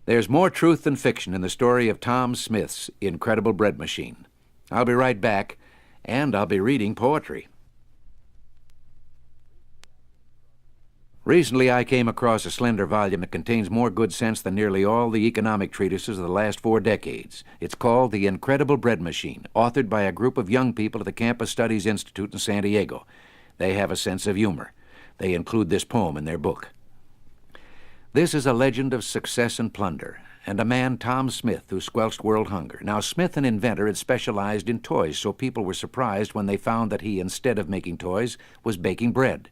There's more truth than fiction in the story of Tom Smith's incredible bread machine. I'll be right back, and I'll be reading poetry. Recently, I came across a slender volume that contains more good sense than nearly all the economic treatises of the last 4 decades. It's called The Incredible Bread Machine, authored by a group of young people at the Campus Studies Institute in San Diego. They have a sense of humor. They include this poem in their book. This is a legend of success and plunder, and a man, Tom Smith, who squelched world hunger. Now, Smith, an inventor, had specialized in toys, so people were surprised when they found that he, instead of making toys, was baking bread.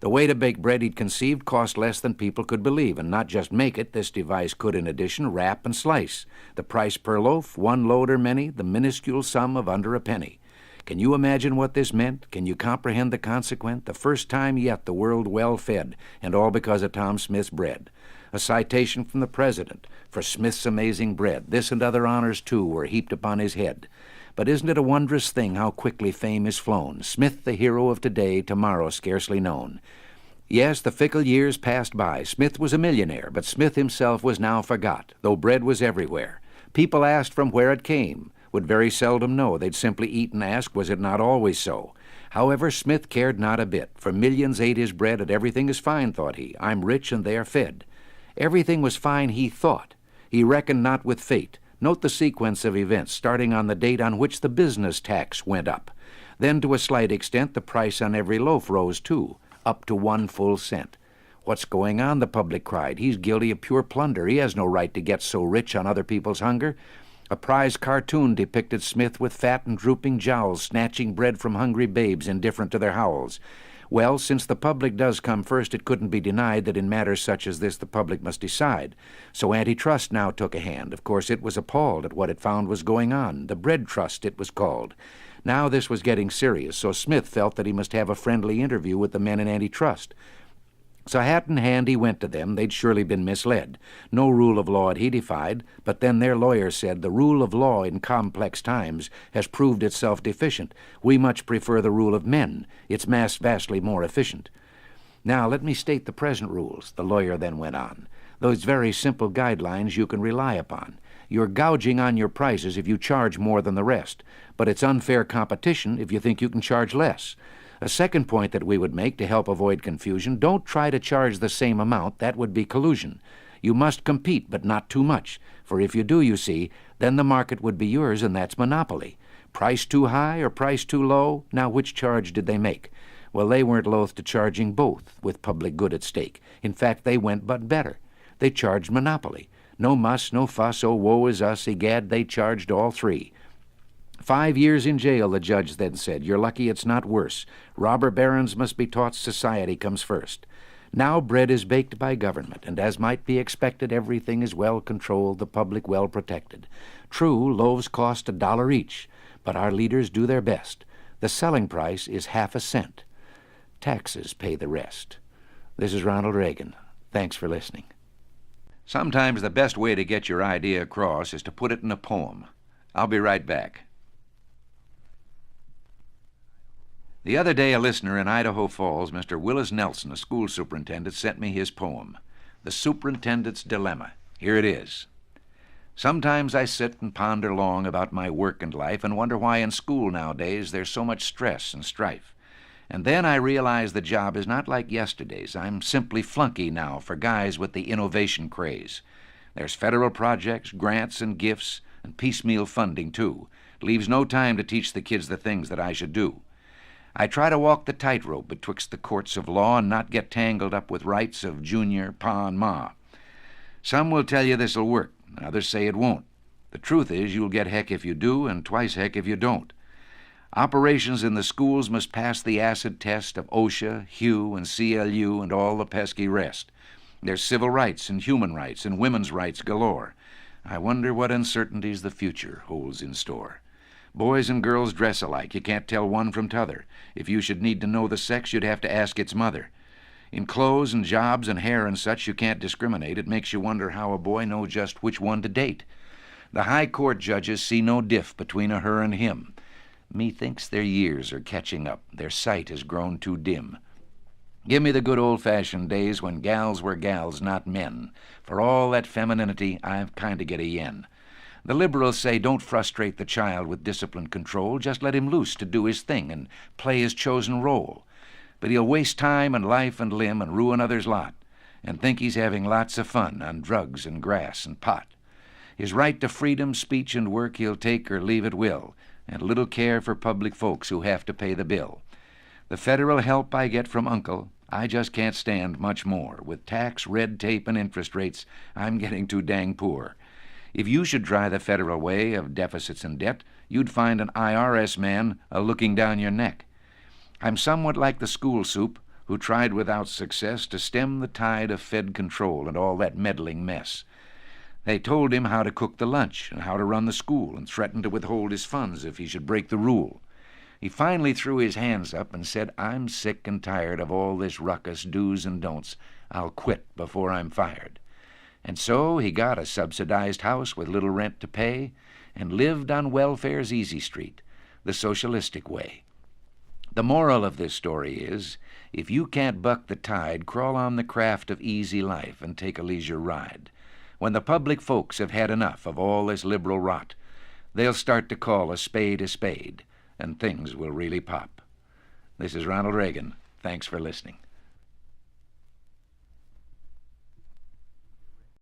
The way to bake bread he'd conceived cost less than people could believe, and not just make it, this device could, in addition, wrap and slice. The price per loaf, 1 load or many, the minuscule sum of under a penny. Can you imagine what this meant? Can you comprehend the consequence? The first time yet the world well fed, and all because of Tom Smith's bread. A citation from the president for Smith's amazing bread. This and other honors, too, were heaped upon his head. But isn't it a wondrous thing how quickly fame is flown? Smith, the hero of today, tomorrow scarcely known. Yes, the fickle years passed by. Smith was a millionaire, but Smith himself was now forgot, though bread was everywhere. People asked from where it came, would very seldom know. They'd simply eat and ask, was it not always so? However, Smith cared not a bit, for millions ate his bread, and everything is fine, thought he. I'm rich, and they are fed. Everything was fine, he thought. He reckoned not with fate. Note the sequence of events, starting on the date on which the business tax went up. Then, to a slight extent, the price on every loaf rose, too, up to 1 full cent. What's going on, the public cried. He's guilty of pure plunder. He has no right to get so rich on other people's hunger. A prize cartoon depicted Smith with fat and drooping jowls, snatching bread from hungry babes indifferent to their howls. Well, since the public does come first, it couldn't be denied that in matters such as this the public must decide. So antitrust now took a hand. Of course, it was appalled at what it found was going on. The bread trust, it was called. Now this was getting serious, so Smith felt that he must have a friendly interview with the men in antitrust. So hat in hand he went to them. They'd surely been misled. No rule of law had he defied, but then their lawyer said the rule of law in complex times has proved itself deficient. We much prefer the rule of men. It's vastly more efficient. Now let me state the present rules, the lawyer then went on. Those very simple guidelines you can rely upon. You're gouging on your prices if you charge more than the rest, but it's unfair competition if you think you can charge less. A second point that we would make to help avoid confusion, don't try to charge the same amount. That would be collusion. You must compete, but not too much, for if you do, you see, then the market would be yours, and that's monopoly. Price too high or price too low? Now, which charge did they make? Well, they weren't loath to charging both, with public good at stake. In fact, they went but better. They charged monopoly. No muss, no fuss, oh, woe is us, egad, they charged all 3. 5 years in jail, the judge then said. You're lucky it's not worse. Robber barons must be taught society comes first. Now bread is baked by government, and as might be expected, everything is well controlled, the public well protected. True, loaves cost $1 each, but our leaders do their best. The selling price is half a cent. Taxes pay the rest. This is Ronald Reagan. Thanks for listening. Sometimes the best way to get your idea across is to put it in a poem. I'll be right back. The other day, a listener in Idaho Falls, Mr. Willis Nelson, a school superintendent, sent me his poem, The Superintendent's Dilemma. Here it is. Sometimes I sit and ponder long about my work and life and wonder why in school nowadays there's so much stress and strife. And then I realize the job is not like yesterday's. I'm simply flunky now for guys with the innovation craze. There's federal projects, grants and gifts, and piecemeal funding, too. Leaves no time to teach the kids the things that I should do. I try to walk the tightrope betwixt the courts of law and not get tangled up with rights of junior, pa, and ma. Some will tell you this'll work, others say it won't. The truth is you'll get heck if you do and twice heck if you don't. Operations in the schools must pass the acid test of OSHA, HUE, and CLU, and all the pesky rest. There's civil rights and human rights and women's rights galore. I wonder what uncertainties the future holds in store. Boys and girls dress alike. You can't tell one from t'other. If you should need to know the sex, you'd have to ask its mother. In clothes and jobs and hair and such, you can't discriminate. It makes you wonder how a boy knows just which one to date. The high court judges see no diff between a her and him. Methinks their years are catching up. Their sight has grown too dim. Give me the good old-fashioned days when gals were gals, not men. For all that femininity, I kind of get a yen. The liberals say don't frustrate the child with disciplined control, just let him loose to do his thing and play his chosen role. But he'll waste time and life and limb and ruin others' lot, and think he's having lots of fun on drugs and grass and pot. His right to freedom, speech, and work he'll take or leave at will, and little care for public folks who have to pay the bill. The federal help I get from Uncle, I just can't stand much more. With tax, red tape, and interest rates, I'm getting too dang poor. If you should try the federal way of deficits and debt, you'd find an IRS man looking down your neck. I'm somewhat like the school soup who tried without success to stem the tide of Fed control and all that meddling mess. They told him how to cook the lunch and how to run the school and threatened to withhold his funds if he should break the rule. He finally threw his hands up and said, "I'm sick and tired of all this ruckus, do's and don'ts. I'll quit before I'm fired." And so he got a subsidized house with little rent to pay and lived on welfare's easy street, the socialistic way. The moral of this story is, if you can't buck the tide, crawl on the craft of easy life and take a leisure ride. When the public folks have had enough of all this liberal rot, they'll start to call a spade, and things will really pop. This is Ronald Reagan. Thanks for listening.